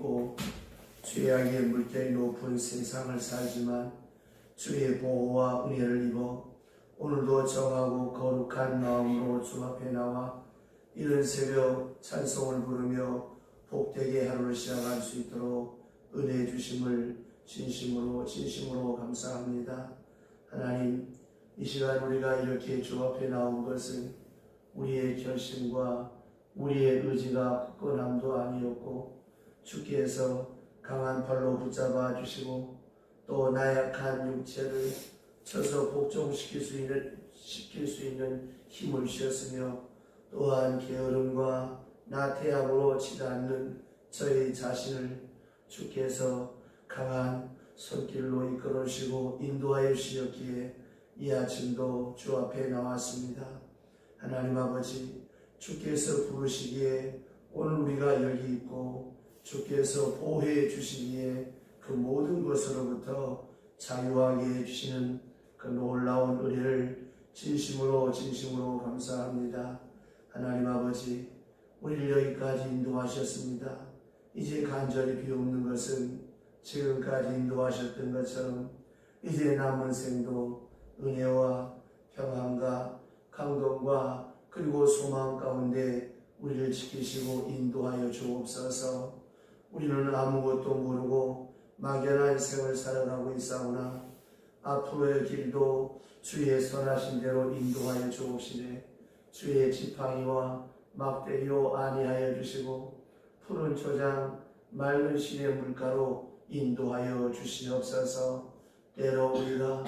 있고 죄악의 물결이 높은 세상을 살지만 주의 보호와 은혜를 입어 오늘도 정하고 거룩한 마음으로 주 앞에 나와 이른 새벽 찬송을 부르며 복되게 하루를 시작할 수 있도록 은혜 주심을 진심으로 감사합니다. 하나님, 이 시간 우리가 이렇게 주 앞에 나온 것은 우리의 결심과 우리의 의지가 굳건함도 아니었고 주께서 강한 팔로 붙잡아 주시고 또 나약한 육체를 쳐서 복종시킬 수 있는 힘을 주셨으며 또한 게으름과 나태함으로 치닫는 저희 자신을 주께서 강한 손길로 이끌어주시고 인도하여 주셨기에 이 아침도 주 앞에 나왔습니다. 하나님 아버지, 주께서 부르시기에 오늘 우리가 여기 있고 주께서 보호해 주시기에 그 모든 것으로부터 자유하게 해주시는 그 놀라운 은혜를 진심으로 감사합니다. 하나님 아버지, 우리를 여기까지 인도하셨습니다. 이제 간절히 비옵는 것은 지금까지 인도하셨던 것처럼 이제 남은 생도 은혜와 평안과 강건과 그리고 소망 가운데 우리를 지키시고 인도하여 주옵소서. 우리는 아무것도 모르고 막연한 생을 살아가고 있사오나 앞으로의 길도 주의 선하신 대로 인도하여 주옵시되 주의 지팡이와 막대기로 안위하여 주시고 푸른 초장 맑은 시내 물가로 인도하여 주시옵소서. 때로 우리가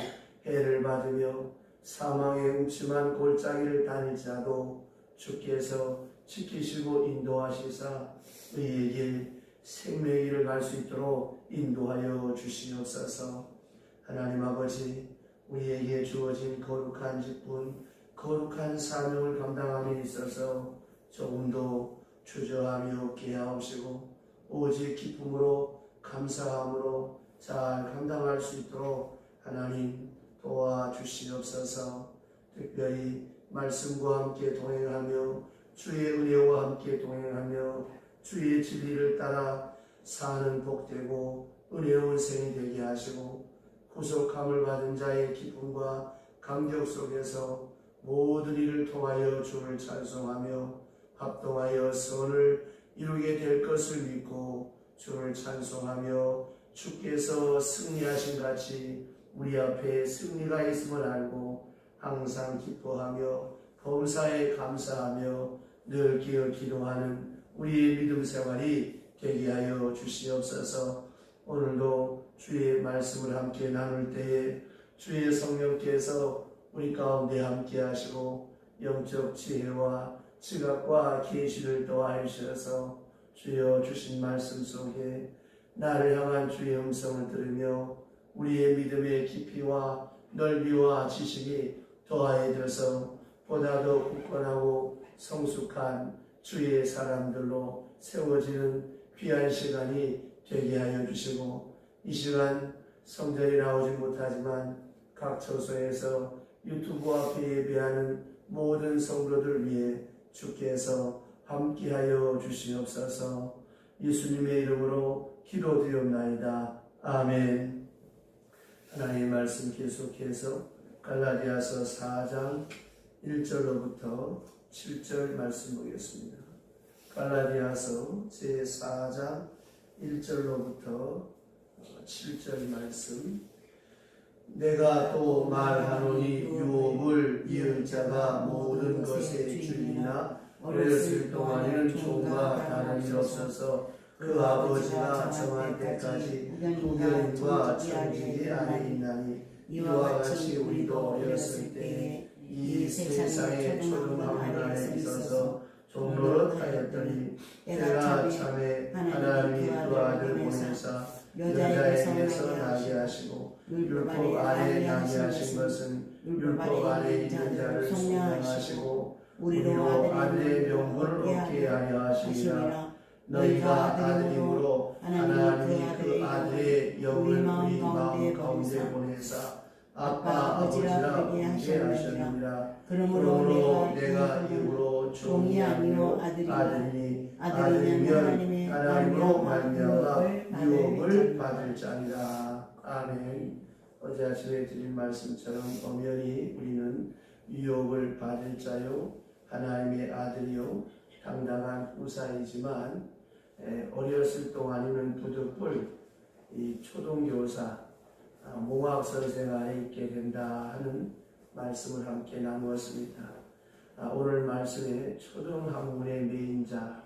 해를 받으며 사망의 음침한 골짜기를 다닐지라도 주께서 지키시고 인도하시사 의의 길 생명의 길을 갈 수 있도록 인도하여 주시옵소서. 하나님 아버지, 우리에게 주어진 거룩한 직분, 거룩한 사명을 감당함에 있어서 조금도 주저함이 없게 하옵시고 오직 기쁨으로 감사함으로 잘 감당할 수 있도록 하나님 도와주시옵소서. 특별히 말씀과 함께 동행하며 주의 은혜와 함께 동행하며 주의 진리를 따라 사는 복되고 은혜로운 생이 되게 하시고 구속함을 받은 자의 기쁨과 감격 속에서 모든 일을 통하여 주를 찬송하며 합동하여 선을 이루게 될 것을 믿고 주를 찬송하며 주께서 승리하신 같이 우리 앞에 승리가 있음을 알고 항상 기뻐하며 범사에 감사하며 늘 기도하는 우리의 믿음 생활이 되게 하여 주시옵소서. 오늘도 주의 말씀을 함께 나눌 때에 주의 성령께서 우리 가운데 함께 하시고 영적 지혜와 지각과 계시를 더하여 주셔서 주여 주신 말씀 속에 나를 향한 주의 음성을 들으며 우리의 믿음의 깊이와 넓이와 지식이 더하여져서 보다 더 굳건하고 성숙한 주의 사람들로 세워지는 귀한 시간이 되게 하여 주시고 이 시간 성전에 나오지 못하지만 각 처소에서 유튜브 앞에 예배하는 모든 성도들 위해 주께서 함께하여 주시옵소서. 예수님의 이름으로 기도드리옵나이다. 아멘. 하나님의 말씀 계속해서 갈라디아서 4장 1절로부터 7절 말씀 보겠습니다. 갈라디아서 제4장 1절로부터 7절 말씀. 내가 또 말하노니 유업을 이을 자가 모든 것의 주인이나 어렸을 동안에는 종과 다른 일 없어서 그 아버지가 정한 때까지 도견인과 천직이 안에 있나니 이와 같이 우리도 어렸을 때에 이 세상의 초등학문 안에 있어서 종노릇하였더니 때가 참에 하나님이 그 아들 보내사 여자에게서 나게 하시고 율법 안에 나게 하신 것은 율법 안에 있는 자를 속량하시고 우리로 아들의 명분을 얻게 하려 하시니라. 너희가 아들임으로 하나님이 그 아들의 영을 우리 마음 가운데 보내사 아빠 아버지라 부르게 하셨느니라. 그러므로 내가 이후로 종이 아니요 아들이면 하나님으로 말미암아 유업을 받을 자니라. 아멘. 어제 아침에 드린 말씀처럼 엄연히 우리는 유업을 받을 자요 하나님의 아들이요 당당한 후사이지만 어렸을 동안에는 부득불 이 초등교사 몽학 선생 안에 있게 된다 하는 말씀을 함께 나누었습니다. 오늘 말씀에 초등학문의 메인자라고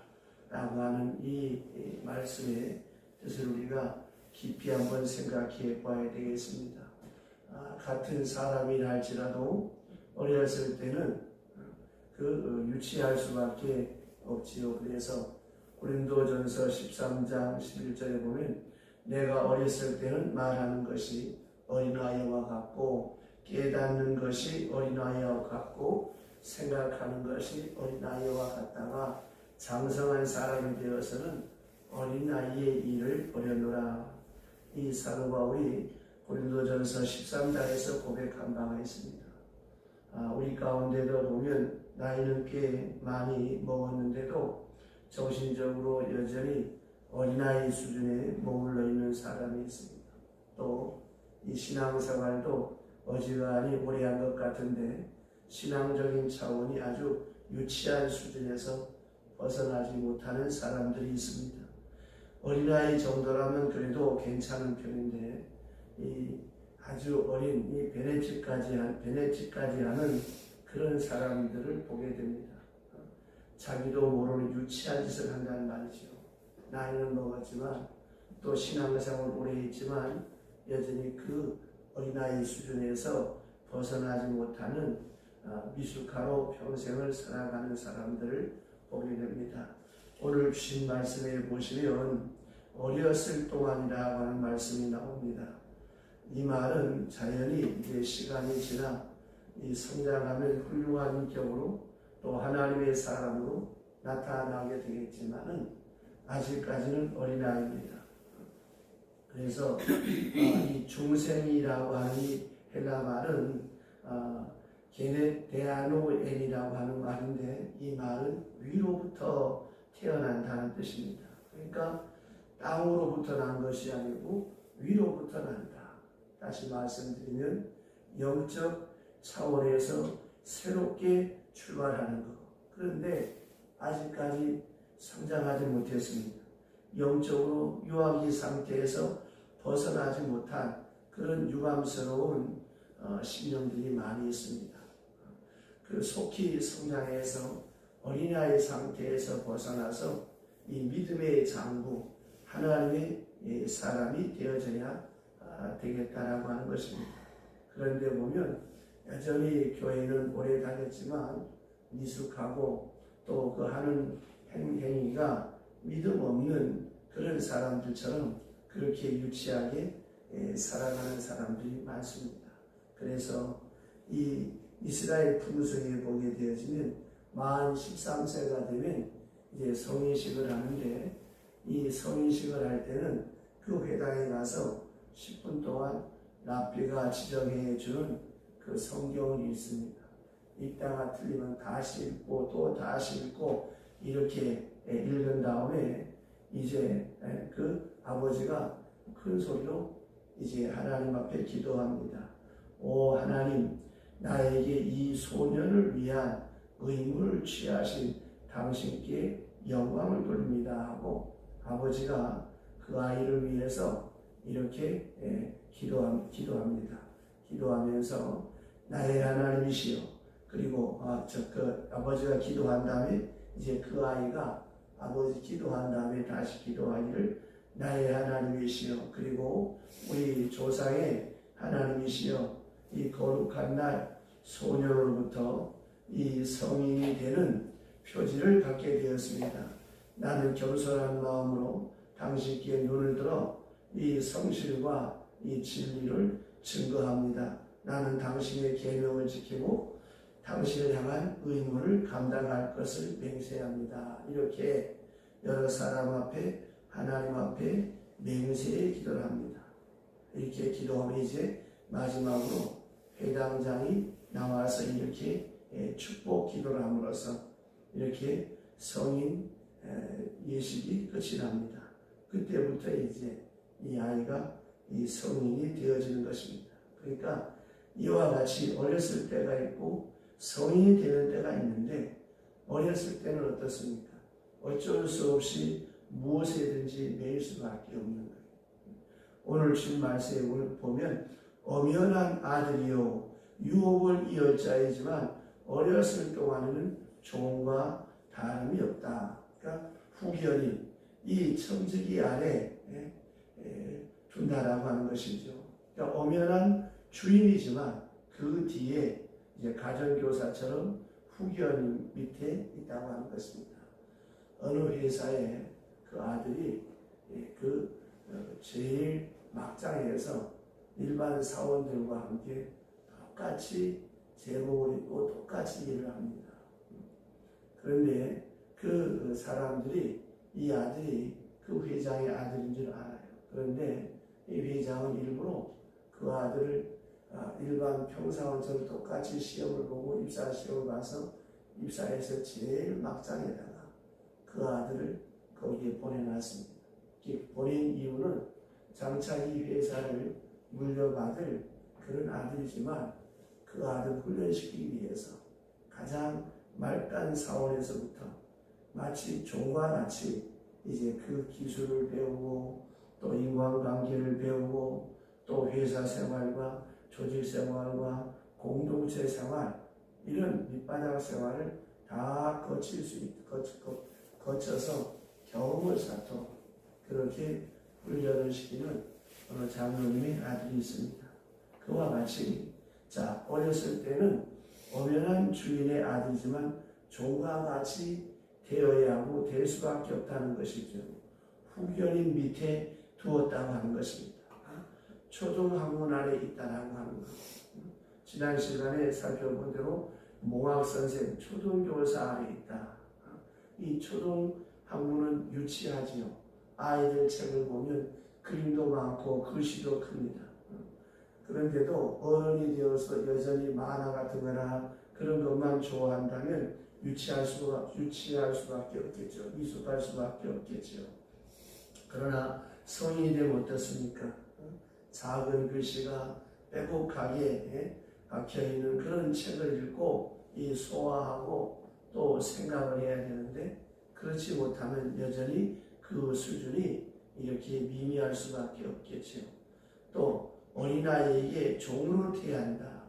하는 이 말씀의 뜻을 우리가 깊이 한번 생각해 봐야 되겠습니다. 같은 사람이라 할지라도 어렸을 때는 유치할 수밖에 없지요. 그래서 고린도전서 13장 11절에 보면 내가 어렸을 때는 말하는 것이 어린아이와 같고 깨닫는 것이 어린아이와 같고 생각하는 것이 어린아이와 같다가 장성한 사람이 되어서는 어린아이의 일을 버렸노라. 이 사도 바울이 고린도전서 13장에서 고백한 바가 있습니다. 우리 가운데도 보면 나이는 꽤 많이 먹었는데도 정신적으로 여전히 어린아이 수준에 머물러 있는 사람이 있습니다. 또 이 신앙생활도 어지간히 오래 한 것 같은데 신앙적인 차원이 아주 유치한 수준에서 벗어나지 못하는 사람들이 있습니다. 어린아이 정도라면 그래도 괜찮은 편인데 이 아주 어린 이 베네치까지 하는 그런 사람들을 보게 됩니다. 자기도 모르는 유치한 짓을 한다는 말이죠. 나이는 먹었지만 또 신앙생활을 오래 했지만 여전히 그 어린아이 수준에서 벗어나지 못하는 미숙하로 평생을 살아가는 사람들을 보게 됩니다. 오늘 주신 말씀에 보시면 어렸을 동안이라고 하는 말씀이 나옵니다. 이 말은 자연히 이제 시간이 지나 이 성장하면 훌륭한 인격으로 또 하나님의 사람으로 나타나게 되겠지만은 아직까지는 어린아이입니다. 그래서 이 중생이라고 하는 이 헬라 말은 게네데아노엔이라고 하는 말인데 이 말은 위로부터 태어난다는 뜻입니다. 그러니까 땅으로부터 난 것이 아니고 위로부터 난다. 다시 말씀드리면 영적 차원에서 새롭게 출발하는 것. 그런데 아직까지 성장하지 못했습니다. 영적으로 유아기 상태에서 벗어나지 못한 그런 유감스러운 심령들이 많이 있습니다. 그 속히 성장해서 어린아이 상태에서 벗어나서 이 믿음의 장부 하나님의 사람이 되어져야 되겠다라고 하는 것입니다. 그런데 보면 여전히 교회는 오래 다녔지만 미숙하고 또 그 하는 행위가 믿음 없는 그런 사람들처럼 그렇게 유치하게 살아가는 사람들이 많습니다. 그래서 이 이스라엘 풍속에 보게 되어지면 만 13세가 되면 이제 성인식을 하는데 이 성인식을 할 때는 그 회당에 가서 10분 동안 랍비가 지정해 주는 그 성경을 읽습니다. 읽다가 틀리면 다시 읽고 또 다시 읽고 이렇게 읽은 다음에 이제 그 아버지가 큰 소리로 이제 하나님 앞에 기도합니다. 오 하나님, 나에게 이 소년을 위한 의무를 취하신 당신께 영광을 돌립니다 하고 아버지가 그 아이를 위해서 이렇게 기도합니다. 기도하면서 나의 하나님이시여. 그리고 아버지가 기도한 다음에 이제 그 아이가 아버지 기도한 다음에 다시 기도하기를 나의 하나님이시여. 그리고 우리 조상의 하나님이시여. 이 거룩한 날 소년으로부터 이 성인이 되는 표지를 갖게 되었습니다. 나는 겸손한 마음으로 당신께 눈을 들어 이 성실과 이 진리를 증거합니다. 나는 당신의 계명을 지키고 당신을 향한 의무를 감당할 것을 맹세합니다. 이렇게 여러 사람 앞에 하나님 앞에 맹세의 기도를 합니다. 이렇게 기도하면 이제 마지막으로 회당장이 나와서 이렇게 축복 기도를 함으로써 이렇게 성인 예식이 끝이 납니다. 그때부터 이제 이 아이가 이 성인이 되어지는 것입니다. 그러니까 이와 같이 어렸을 때가 있고 성인이 되는 때가 있는데, 어렸을 때는 어떻습니까? 어쩔 수 없이 무엇이든지 매일 수밖에 없는 거예요. 오늘 준 말씀을 보면 엄연한 아들이요 유업을 이을 자이지만 어렸을 동안에는 종과 다름이 없다. 그러니까 후견이 이 청지기 아래 둔다라고 하는 것이죠. 그러니까 엄연한 주인이지만 그 뒤에 이제 가정교사처럼 후견 밑에 있다고 하는 것입니다. 어느 회사에 그 아들이 제일 막장에서 일반 사원들과 함께 똑같이 제복을 입고 똑같이 일을 합니다. 그런데 그 사람들이 이 아들이 그 회장의 아들인 줄 알아요. 그런데 이 회장은 일부러 그 아들을 일반 평사원처럼 똑같이 시험을 보고 입사 시험을 봐서 입사해서 제일 막장에다가 그 아들을 거기에 보내놨습니다. 보낸 이유는 장차 이 회사를 물려받을 그런 아들이지만 그 아들 훈련시키기 위해서 가장 말단 사원에서부터 마치 종과 같이 이제 그 기술을 배우고 또 인간관계를 배우고 또 회사 생활과 조직 생활과 공동체 생활 이런 밑바닥 생활을 다 거쳐서 경험을 쌓도록 그렇게 훈련을 시키는 어느 장로님의 아들이 있습니다. 그와 같이 어렸을 때는 엄연한 주인의 아들이지만 종과 같이 되어야 하고 될 수밖에 없다는 것이죠. 후견인 밑에 두었다고 하는 것입니다. 초등학문 안에 있다라고 하는 것. 지난 시간에 살펴본 대로 몽학선생 초등교사 안에 있다. 이 초등학문은 유치하지요. 아이들 책을 보면 그림도 많고 글씨도 큽니다. 그런데도 어른이 되어서 여전히 만화 같은 거나 그런 것만 좋아한다면 유치할 수밖에 없겠죠. 미숙할 수밖에 없겠죠. 그러나 성인이 되면 어떻습니까? 작은 글씨가 빼곡하게 박혀있는 그런 책을 읽고 소화하고 또 생각을 해야 되는데, 그렇지 못하면 여전히 그 수준이 이렇게 미미할 수밖에 없겠죠. 또 어린아이에게 종으로 대한다.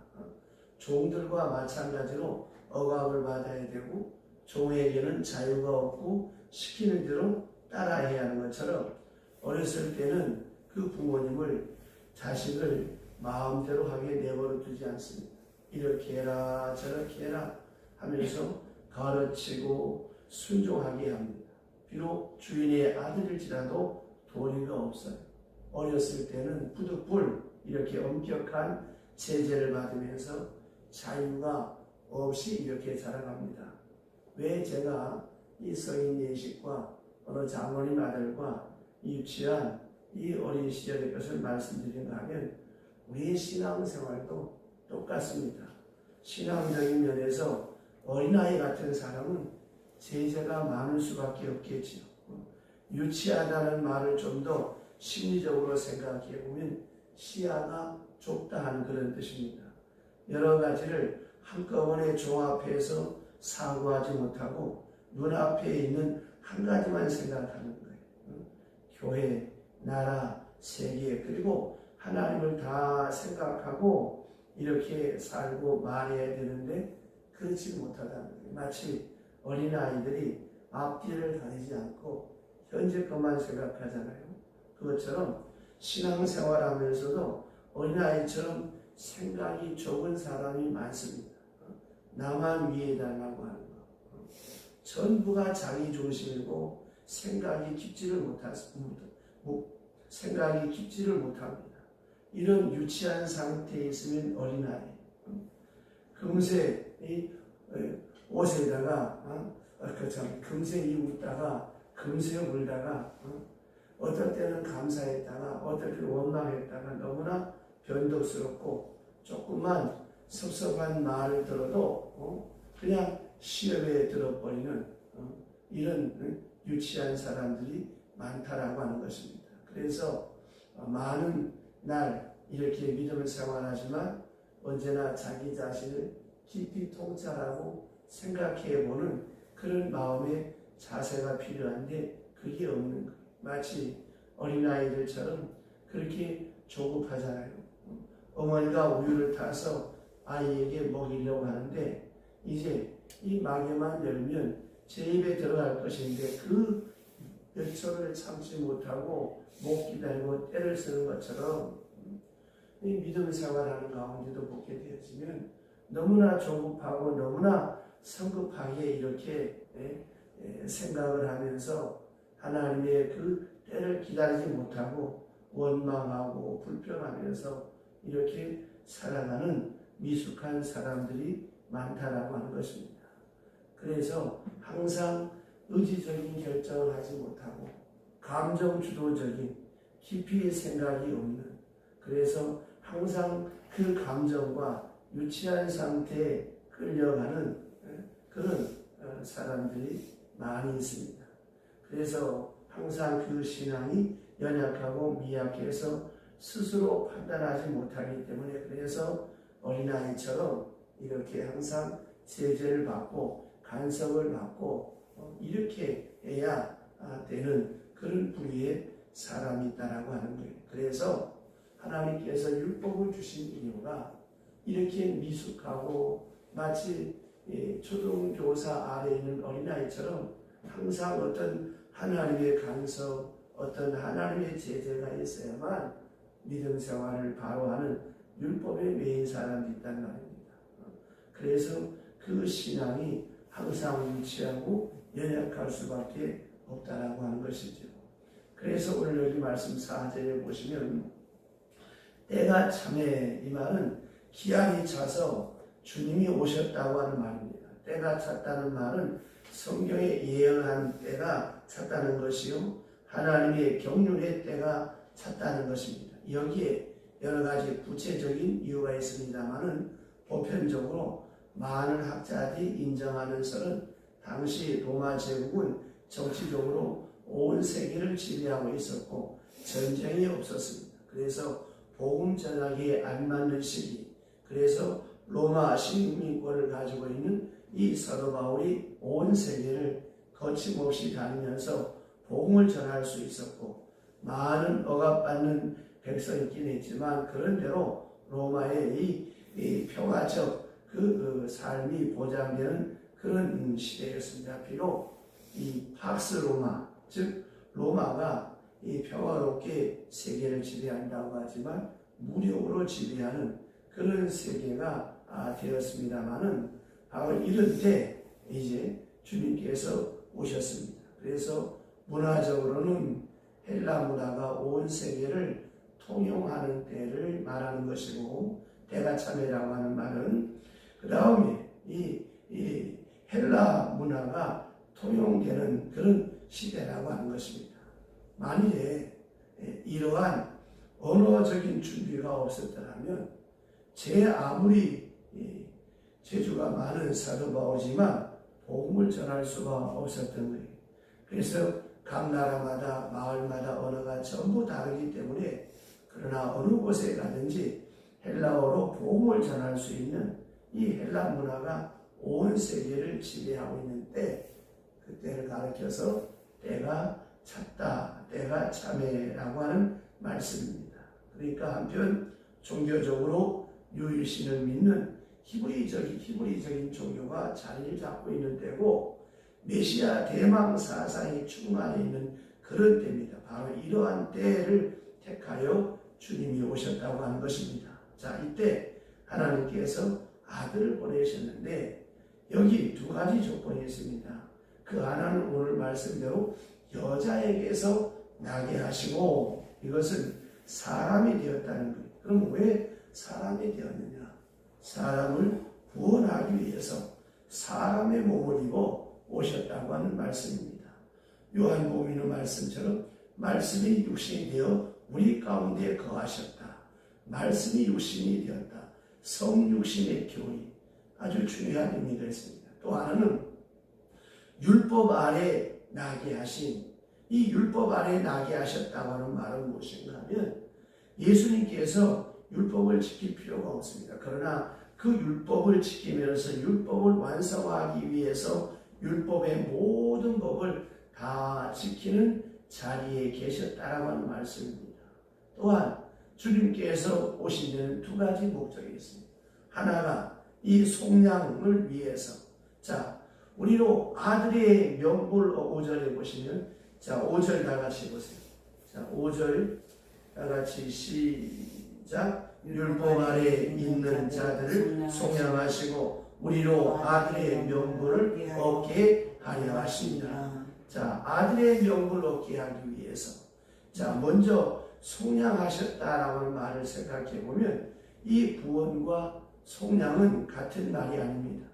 종들과 마찬가지로 억압을 받아야 되고 종에게는 자유가 없고 시키는 대로 따라해야 하는 것처럼 어렸을 때는 그 부모님을 자식을 마음대로 하게 내버려 두지 않습니다. 이렇게 해라 저렇게 해라 하면서 가르치고 순종하게 합니다. 비록 주인의 아들일지라도 도리가 없어요. 어렸을 때는 부득불 이렇게 엄격한 제재를 받으면서 자유가 없이 이렇게 자라갑니다. 왜 제가 이 성인 예식과 어느 장로님 아들과 유치한 이 어린 시절의 것을 말씀드린가 하면 우리의 신앙생활도 똑같습니다. 신앙적인 면에서 어린아이 같은 사람은 제재가 많을 수밖에 없겠지요. 유치하다는 말을 좀 더 심리적으로 생각해 보면 시야가 좁다 하는 그런 뜻입니다. 여러 가지를 한꺼번에 종합해서 사고하지 못하고 눈앞에 있는 한 가지만 생각하는 거예요. 교회, 나라, 세계 그리고 하나님을 다 생각하고 이렇게 살고 말해야 되는데 그렇지 못하다는 거예요. 마치 어린아이들이 앞뒤를 가리지 않고 현재 것만 생각하잖아요. 그것처럼 신앙생활하면서도 어린아이처럼 생각이 좁은 사람이 많습니다. 나만 위해달라고 하는 거. 전부가 자기 중심이고 생각이 깊지를 못합니다. 이런 유치한 상태에 있으면 어린아이. 금세 이 옷에다가 금세 입다가 금세 울다가 어떨 때는 감사했다가 어떨 때는 원망했다가 너무나 변덕스럽고 조금만 섭섭한 말을 들어도 그냥 시험에 들어버리는 이런 유치한 사람들이 많다라고 하는 것입니다. 그래서 많은 날 이렇게 믿음을 생활하지만 언제나 자기 자신을 깊이 통찰하고 생각해보는 그런 마음의 자세가 필요한데 그게 없는 거예요. 마치 어린아이들처럼 그렇게 조급하잖아요. 어머니가 우유를 타서 아이에게 먹이려고 하는데 이제 이 마개만 열면 제 입에 들어갈 것인데 그 몇 초를 참지 못하고 못 기다리고 때를 쓰는 것처럼 이 믿음 생활하는 가운데도 보게 되어지면 너무나 조급하고 너무나 성급하게 이렇게 생각을 하면서 하나님의 그 때를 기다리지 못하고 원망하고 불평하면서 이렇게 살아가는 미숙한 사람들이 많다라고 하는 것입니다. 그래서 항상 의지적인 결정을 하지 못하고 감정 주도적인 깊이 생각이 없는, 그래서 항상 그 감정과 유치한 상태에 끌려가는 그런 사람들이 많이 있습니다. 그래서 항상 그 신앙이 연약하고 미약해서 스스로 판단하지 못하기 때문에 그래서 어린아이처럼 이렇게 항상 제재를 받고 간섭을 받고 이렇게 해야 되는 그런 부류의 사람이 있다라고 하는 거예요. 그래서 하나님께서 율법을 주신 이유가 이렇게 미숙하고 마치 초등교사 아래에 있는 어린아이처럼 항상 어떤 하나님의 간섭, 어떤 하나님의 제재가 있어야만 믿음 생활을 바로 하는 율법에 매인 사람이 있단 말입니다. 그래서 그 신앙이 항상 유치하고 연약할 수밖에 없다라고 하는 것이죠. 그래서 오늘 여기 말씀 4절에 보시면 때가 차매, 이 말은 기한이 차서 주님이 오셨다고 하는 말입니다. 때가 찼다는 말은 성경에 예언한 때가 찼다는 것이요, 하나님의 경륜의 때가 찼다는 것입니다. 여기에 여러 가지 구체적인 이유가 있습니다만은 보편적으로 많은 학자들이 인정하면서는 당시 로마 제국은 정치적으로 온 세계를 지배하고 있었고 전쟁이 없었습니다. 그래서 복음 전하기에 안 맞는 시기, 그래서 로마 시민권을 가지고 있는 이 사도 바울이 온 세계를 거침없이 다니면서 복음을 전할 수 있었고 많은 억압받는 백성이 있긴 했지만 그런대로 로마의 이 평화적 그 삶이 보장되는 그런 시대였습니다. 비록 이 팍스 로마, 즉 로마가 이 평화롭게 세계를 지배한다고 하지만 무력으로 지배하는 그런 세계가 되었습니다만은 바로 이런 때 이제 주님께서 오셨습니다. 그래서 문화적으로는 헬라 문화가 온 세계를 통용하는 때를 말하는 것이고, 때가 참이라고 하는 말은 그 다음에 이 헬라 문화가 통용되는 그런 시대라고 하는 것입니다. 만일에 이러한 언어적인 준비가 없었더라면 제 아무리 재주가 많은 사도 바울이지만 복음을 전할 수가 없었던 거예요. 그래서 각 나라마다 마을마다 언어가 전부 다르기 때문에 그러나 어느 곳에 가든지 헬라어로 복음을 전할 수 있는 이 헬라 문화가 온 세계를 지배하고 있는 때, 그때를 가리켜서 때가 찼다, 때가 참해라고 하는 말씀입니다. 그러니까 한편 종교적으로 유일신을 믿는 히브리적인 종교가 자리를 잡고 있는 때고 메시아 대망 사상이 충만해 있는 그런 때입니다. 바로 이러한 때를 택하여 주님이 오셨다고 하는 것입니다. 자, 이때 하나님께서 아들을 보내셨는데 여기 두 가지 조건이 있습니다. 그 하나는 오늘 말씀대로 여자에게서 나게 하시고, 이것은 사람이 되었다는 거예요. 그럼 왜 사람이 되었느냐? 사람을 구원하기 위해서 사람의 몸을 입어 오셨다고 하는 말씀입니다. 요한복음의 말씀처럼 말씀이 육신이 되어 우리 가운데 거하셨다. 말씀이 육신이 되었다. 성육신의 교리, 아주 중요한 의미가 있습니다. 또 하나는 율법 아래 나게 하신, 이 율법 아래 나게 하셨다고 하는 말은 무엇인가 하면 예수님께서 율법을 지킬 필요가 없습니다. 그러나 그 율법을 지키면서 율법을 완성하기 위해서 율법의 모든 법을 다 지키는 자리에 계셨다라고 하는 말씀입니다. 또한 주님께서 오신 데는 두 가지 목적이 있습니다. 하나가 이 속량을 위해서, 자, 우리로 아들의 명분 5절에 보시면, 자, 5절 다 같이 보세요. 자, 5절 다 같이 시작. 율법 아래 있는 자들을 속량하시고 우리로 아들의 명분을 얻게 하려 하십니다. 자, 아들의 명분을 얻게 하기 위해서, 자, 먼저 속량하셨다라고 하는 말을 생각해 보면 이 구원과 속량은 같은 말이 아닙니다.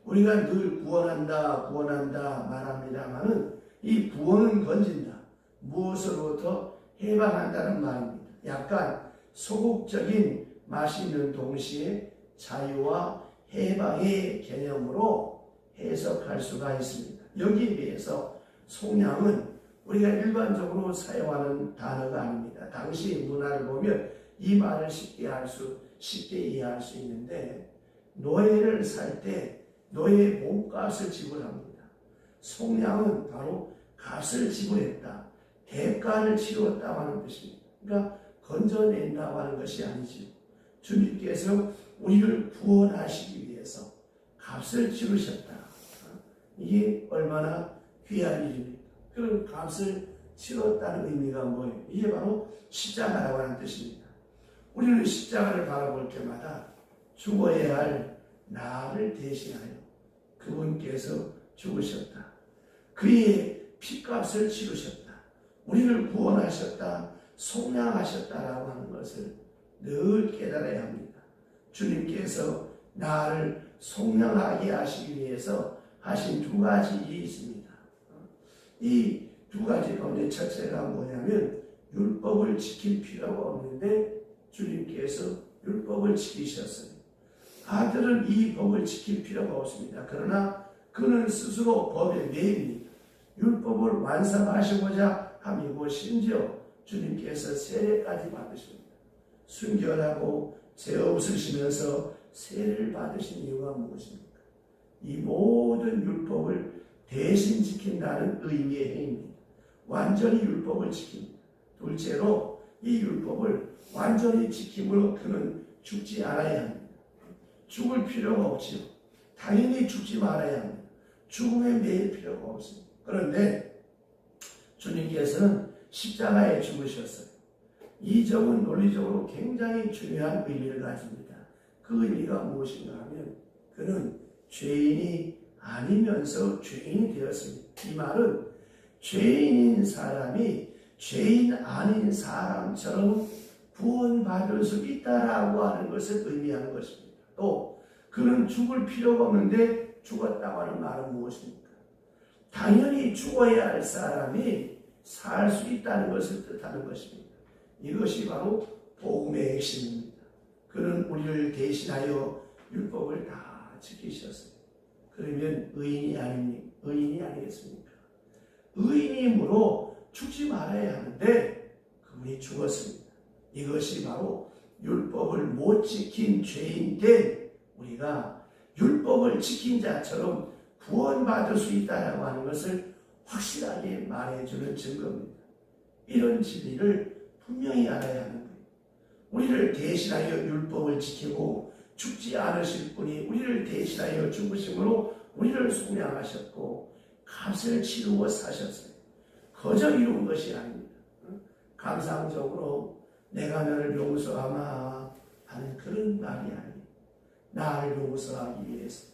우리가 늘 구원한다 말합니다만은 이 구원은 건진다, 무엇으로부터 해방한다는 말입니다. 약간 소극적인 맛이 있는 동시에 자유와 해방의 개념으로 해석할 수가 있습니다. 여기에 비해서 속량은 우리가 일반적으로 사용하는 단어가 아닙니다. 당시 문화를 보면 이 말을 쉽게 이해할 수 있는데, 노예를 살 때 노예의 몸값을 지불합니다. 속량은 바로 값을 지불했다, 대가를 치렀다고 하는 뜻입니다. 그러니까 건져낸다고 하는 것이 아니지요. 주님께서 우리를 구원하시기 위해서 값을 치르셨다. 이게 얼마나 귀한 일입니까? 그런 값을 치렀다는 의미가 뭐예요? 이게 바로 십자가라고 하는 뜻입니다. 우리는 십자가를 바라볼 때마다 죽어야 할 나를 대신하여 그분께서 죽으셨다, 그의 피값을 치르셨다, 우리를 구원하셨다, 속량하셨다라고 하는 것을 늘 깨달아야 합니다. 주님께서 나를 속량하게 하시기 위해서 하신 두 가지 일이 있습니다. 이 두 가지 가운데 첫째가 뭐냐면 율법을 지킬 필요가 없는데 주님께서 율법을 지키셨어요. 아들은 이 법을 지킬 필요가 없습니다. 그러나 그는 스스로 법에 매입니다. 율법을 완성하시고자 함이고 심지어 주님께서 세례까지 받으십니다. 순결하고 죄 없으시면서 세례를 받으신 이유가 무엇입니까? 이 모든 율법을 대신 지킨다는 의미의 행위입니다. 완전히 율법을 지킵니다. 둘째로 이 율법을 완전히 지킴으로 그는 죽지 않아야 합니다. 죽을 필요가 없지요. 당연히 죽지 말아야 합니다. 죽음에 매일 필요가 없습니다. 그런데 주님께서는 십자가에 죽으셨어요. 이 점은 논리적으로 굉장히 중요한 의미를 가집니다. 그 의미가 무엇인가 하면 그는 죄인이 아니면서 죄인이 되었습니다. 이 말은 죄인인 사람이 죄인 아닌 사람처럼 구원받을 수 있다라고 하는 것을 의미하는 것입니다. 또 그는 죽을 필요가 없는데 죽었다고 하는 말은 무엇입니까? 당연히 죽어야 할 사람이 살 수 있다는 것을 뜻하는 것입니다. 이것이 바로 복음의 핵심입니다. 그는 우리를 대신하여 율법을 다 지키셨어요. 그러면 의인이 아니겠습니까? 의인이므로 죽지 말아야 하는데 그분이 죽었습니다. 이것이 바로 율법을 못 지킨 죄인 된 우리가 율법을 지킨 자처럼 구원받을 수 있다고 하는 것을 확실하게 말해주는 증거입니다. 이런 진리를 분명히 알아야 하는 거예요. 우리를 대신하여 율법을 지키고 죽지 않으실 분이 우리를 대신하여 죽으심으로 우리를 속량하셨고 값을 치르고 사셨어요. 거저 이룬 것이 아닙니다. 감상적으로 내가 너를 용서하마 하는 그런 말이 아닙니다. 나를 용서하기 위해서,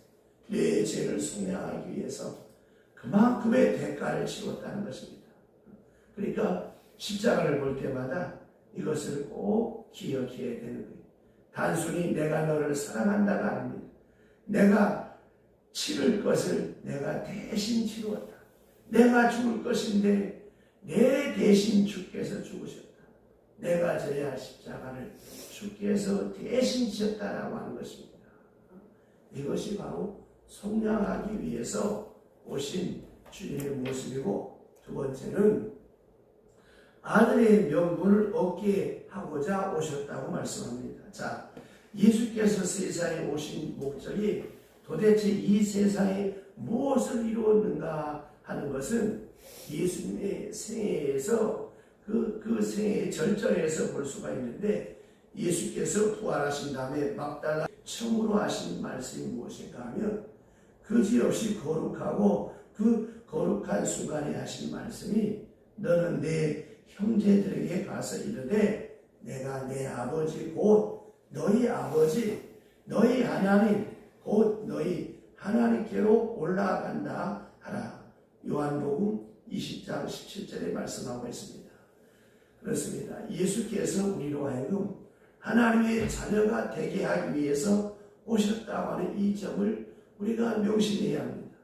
내 죄를 속량하기 위해서 그만큼의 대가를 치렀다는 것입니다. 그러니까 십자가를 볼 때마다 이것을 꼭 기억해야 되는 거예요. 단순히 내가 너를 사랑한다가 아닙니다. 내가 치를 것을 내가 대신 치루었다. 내가 죽을 것인데 내 대신 주께서 죽으셨다. 내가 져야 할 십자가를 주께서 대신 지셨다라고 하는 것입니다. 이것이 바로 속량하기 위해서 오신 주님의 모습이고, 두 번째는 아들의 명분을 얻게 하고자 오셨다고 말씀합니다. 자, 예수께서 세상에 오신 목적이 도대체 이 세상에 무엇을 이루었는가 하는 것은 예수님의 생애에서 그 생애의 절정에서 볼 수가 있는데, 예수께서 부활하신 다음에 막달라 처음으로 하신 말씀이 무엇인가 하면, 그지없이 거룩하고 그 거룩한 순간에 하신 말씀이, 너는 내 형제들에게 가서 이르되 내가 내 아버지 곧 너희 아버지 너희 하나님 곧 너희 하나님께로 올라간다 하라. 요한복음 20장 17절에 말씀하고 있습니다. 그렇습니다. 예수께서 우리로 하여금 하나님의 자녀가 되게 하기 위해서 오셨다고 하는 이 점을 우리가 명심해야 합니다.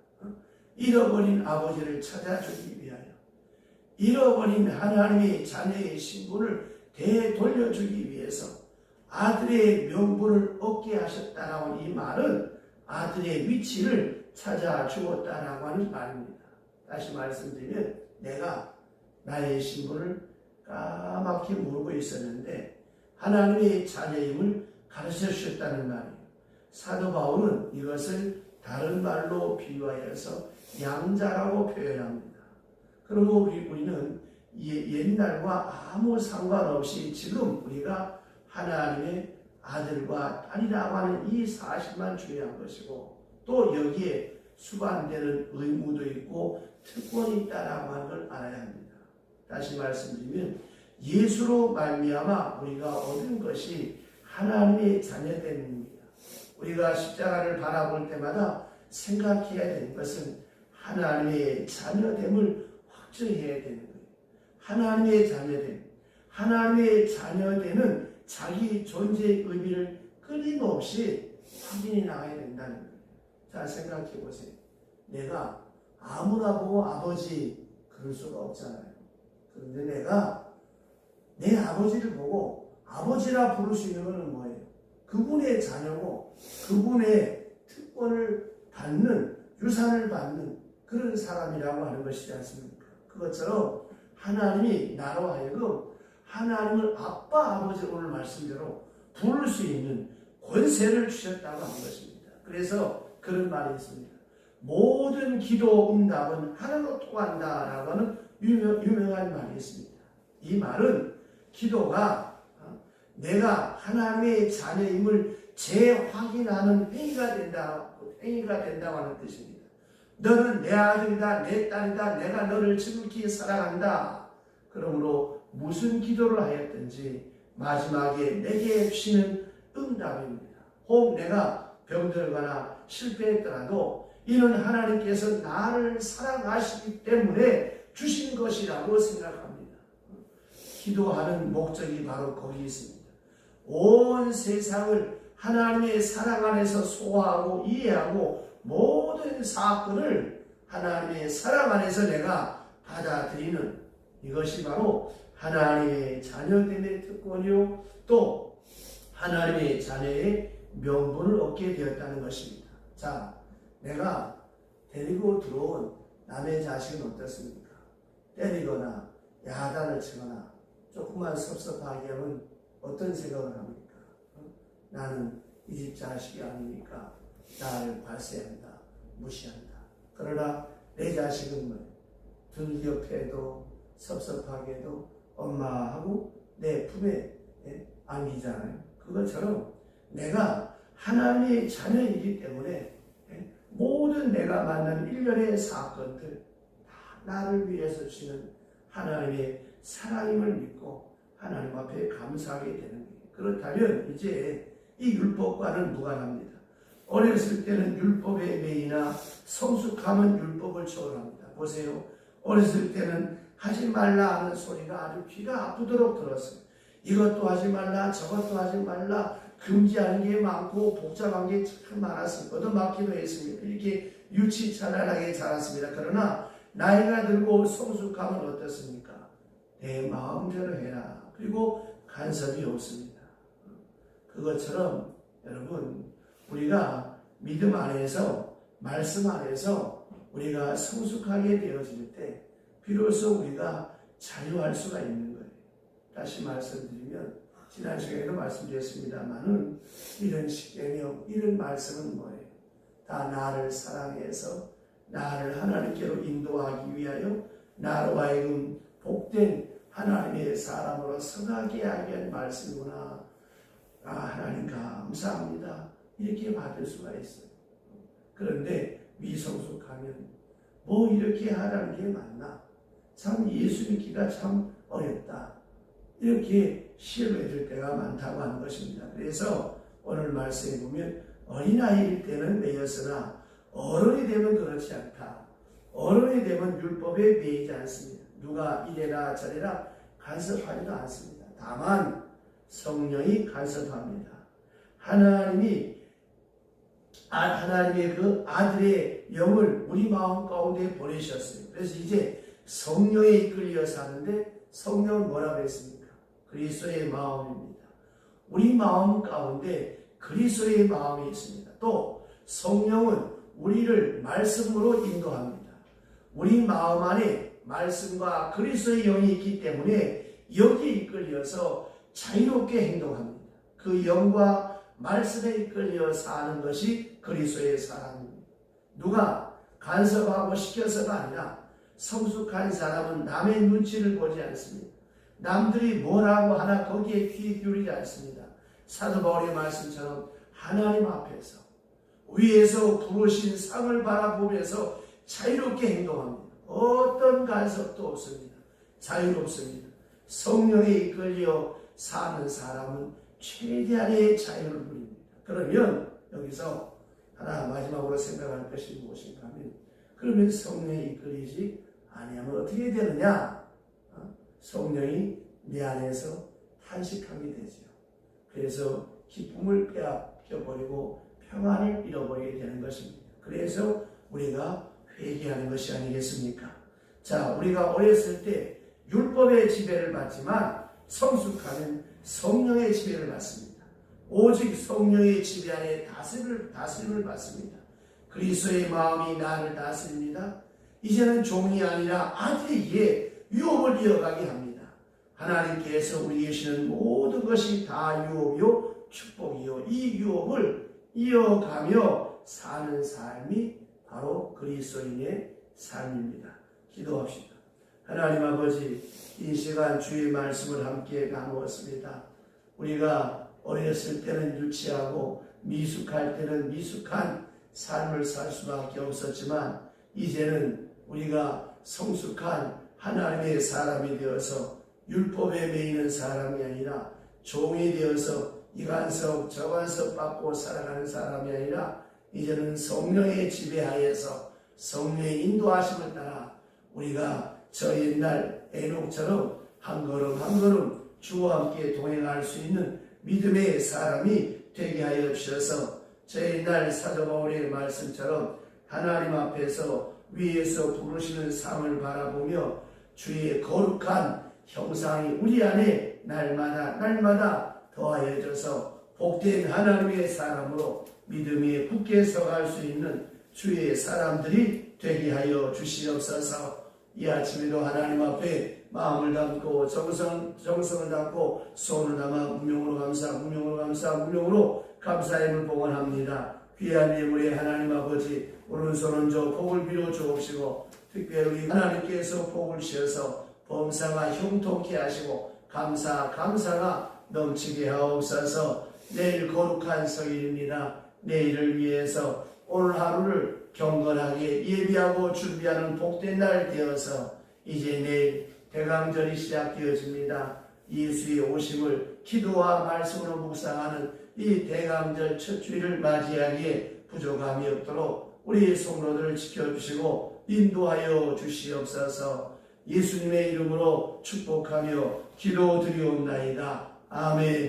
잃어버린 아버지를 찾아주기 위하여, 잃어버린 하나님의 자녀의 신분을 되돌려주기 위해서 아들의 명분을 얻게 하셨다라고 하는 이 말은 아들의 위치를 찾아주었다라고 하는 말입니다. 다시 말씀드리면, 내가 나의 신분을 까맣게 모르고 있었는데 하나님의 자녀임을 가르쳐 주셨다는 말이에요. 사도 바울은 이것을 다른 말로 비유하여서 양자라고 표현합니다. 그러므로 우리는 옛날과 아무 상관없이 지금 우리가 하나님의 아들과 딸이라고 하는 이 사실만 중요한 것이고, 또 여기에 수반되는 의무도 있고 특권이 있다라고 하는 걸 알아야 합니다. 다시 말씀드리면, 예수로 말미암아 우리가 얻은 것이 하나님의 자녀됨입니다. 우리가 십자가를 바라볼 때마다 생각해야 되는 것은 하나님의 자녀됨을 확증해야 되는 거예요. 하나님의 자녀됨, 하나님의 자녀됨은 자기 존재의 의미를 끊임없이 확인해 나가야 된다는 거예요. 자, 생각해 보세요. 내가 아무나 보고 아버지 그럴 수가 없잖아요. 그런데 내가 내 아버지를 보고 아버지라 부를 수 있는 것은 뭐예요? 그분의 자녀고 그분의 특권을 받는, 유산을 받는 그런 사람이라고 하는 것이지 않습니까? 그것처럼 하나님이 나로 하여금 하나님을 아빠, 아버지, 오늘 말씀대로 부를 수 있는 권세를 주셨다고 하는 것입니다. 그래서 그런 말이 있습니다. 모든 기도 응답은 하나로 통한다라고 하는 유명한 말이 있습니다. 이 말은 기도가 내가 하나님의 자녀임을 재확인하는 행위가 된다고 하는 뜻입니다. 너는 내 아들이다, 내 딸이다, 내가 너를 지극히 사랑한다. 그러므로 무슨 기도를 하였든지 마지막에 내게 주시는 응답입니다. 혹 내가 병들거나 실패했더라도 이는 하나님께서 나를 사랑하시기 때문에 주신 것이라고 생각합니다. 기도하는 목적이 바로 거기 있습니다. 온 세상을 하나님의 사랑 안에서 소화하고 이해하고 모든 사건을 하나님의 사랑 안에서 내가 받아들이는 이것이 바로 하나님의 자녀됨의 특권이요, 또 하나님의 자녀의 명분을 얻게 되었다는 것입니다. 자, 내가 데리고 들어온 남의 자식은 어떻습니까? 때리거나 야단을 치거나 조금만 섭섭하게 하면 어떤 생각을 합니까? 나는 이 집 자식이 아니니까 나를 관세한다, 무시한다. 그러나 내 자식은 뭐예요? 들겹해도 섭섭하게도 엄마하고 내 품에 안기잖아요. 그것처럼 내가 하나님의 자녀이기 때문에 모든 내가 만난 일련의 사건들 다 나를 위해서 주시는 하나님의 사랑임을 믿고 하나님 앞에 감사하게 되는 거예요. 그렇다면 이제 이 율법과는 무관합니다. 어렸을 때는 율법에 매이나 성숙함은 율법을 초월합니다. 보세요. 어렸을 때는 하지 말라 하는 소리가 아주 귀가 아프도록 들었어요. 이것도 하지 말라, 저것도 하지 말라, 금지하는 게 많고 복잡한 게 참 많았습니다. 얻어맞기도 했습니다. 이렇게 유치찬란하게 자랐습니다. 그러나 나이가 들고 성숙함은 어떻습니까? 내 마음대로 해라. 그리고 간섭이 없습니다. 그것처럼 여러분, 우리가 믿음 안에서 말씀 안에서 우리가 성숙하게 되어질 때 비로소 우리가 자유할 수가 있는 거예요. 다시 말씀드리면 지난 시간에도 말씀드렸습니다만은 이런 십계명, 이런 말씀은 뭐예요? 다 나를 사랑해서 나를 하나님께로 인도하기 위하여 나로 하여금 복된 하나님의 사람으로 서가게 하게 한 말씀이구나. 아, 하나님 감사합니다. 이렇게 받을 수가 있어요. 그런데 미성숙하면 뭐 이렇게 하라는 게 맞나? 참 예수 믿기가 참 어렵다. 이렇게 시험해줄 때가 많다고 하는 것입니다. 그래서 오늘 말씀에 보면 어린아이일 때는 매였으나 어른이 되면 그렇지 않다. 어른이 되면 율법에 매이지 않습니다. 누가 이래라 저래라 간섭하지도 않습니다. 다만 성령이 간섭합니다. 하나님의 그 아들의 영을 우리 마음 가운데 보내셨어요. 그래서 이제 성령에 이끌려 사는데 성령은 뭐라고 했습니까? 그리스도의 마음입니다. 우리 마음 가운데 그리스도의 마음이 있습니다. 또 성령은 우리를 말씀으로 인도합니다. 우리 마음 안에 말씀과 그리스도의 영이 있기 때문에 여기에 이끌려서 자유롭게 행동합니다. 그 영과 말씀에 이끌려 사는 것이 그리스도의 사랑입니다. 누가 간섭하고 시켜서가 아니라 성숙한 사람은 남의 눈치를 보지 않습니다. 남들이 뭐라고 하나 거기에 귀 기울이지 않습니다. 사도 바울의 말씀처럼 하나님 앞에서 위에서 부르신 상을 바라보면서 자유롭게 행동합니다. 어떤 간섭도 없습니다. 자유롭습니다. 성령에 이끌려 사는 사람은 최대한의 자유를 누립니다. 그러면 여기서 하나 마지막으로 생각할 것이 무엇인가 하면 그러면 성령에 이끌리지 아니하면 어떻게 되느냐? 성령이 내 안에서 탄식하게 되죠. 그래서 기쁨을 빼앗겨버리고 평안을 잃어버리게 되는 것입니다. 그래서 우리가 회개하는 것이 아니겠습니까? 자, 우리가 어렸을 때 율법의 지배를 받지만 성숙하면 성령의 지배를 받습니다. 오직 성령의 지배 안에 다스림을 받습니다. 그리스도의 마음이 나를 다스립니다. 이제는 종이 아니라 아들에게 유업을 이어가게 합니다. 하나님께서 우리에게 주시는 모든 것이 다 유업이요 축복이요 이 유업을 이어가며 사는 삶이 바로 그리스도인의 삶입니다. 기도합시다. 하나님 아버지, 이 시간 주의 말씀을 함께 나누었습니다. 우리가 어렸을 때는 유치하고 미숙할 때는 미숙한 삶을 살 수밖에 없었지만 이제는 우리가 성숙한 하나님의 사람이 되어서 율법에 매이는 사람이 아니라 종이 되어서 이간섭 저간섭 받고 살아가는 사람이 아니라 이제는 성령의 지배하에서 성령의 인도하심을 따라 우리가 저 옛날 에녹처럼 한 걸음 한 걸음 주와 함께 동행할 수 있는 믿음의 사람이 되게 하여 주셔서 저 옛날 사도 바울의 말씀처럼 하나님 앞에서 위에서 부르시는 상을 바라보며 주의 거룩한 형상이 우리 안에 날마다 더하여져서 복된 하나님의 사람으로 믿음이 굳게 서갈 수 있는 주의 사람들이 되게 하여 주시옵소서. 이 아침에도 하나님 앞에 마음을 담고 정성을 담고 손을 담아 문명으로 감사의 물 봉헌합니다. 귀한 예물의 하나님 아버지 오른손은 저 복을 빌어 주옵시고 특별히 하나님께서 복을 주셔서 범사가 형통케 하시고 감사가 넘치게 하옵소서. 내일 거룩한 성일입니다. 내일을 위해서 오늘 하루를 경건하게 예비하고 준비하는 복된 날 되어서 이제 내일 대강절이 시작되어집니다. 예수의 오심을 기도와 말씀으로 묵상하는 이 대강절 첫 주일을 맞이하기에 부족함이 없도록 우리 성도들을 지켜주시고 인도하여 주시옵소서. 예수님의 이름으로 축복하며 기도드리옵나이다. 아멘.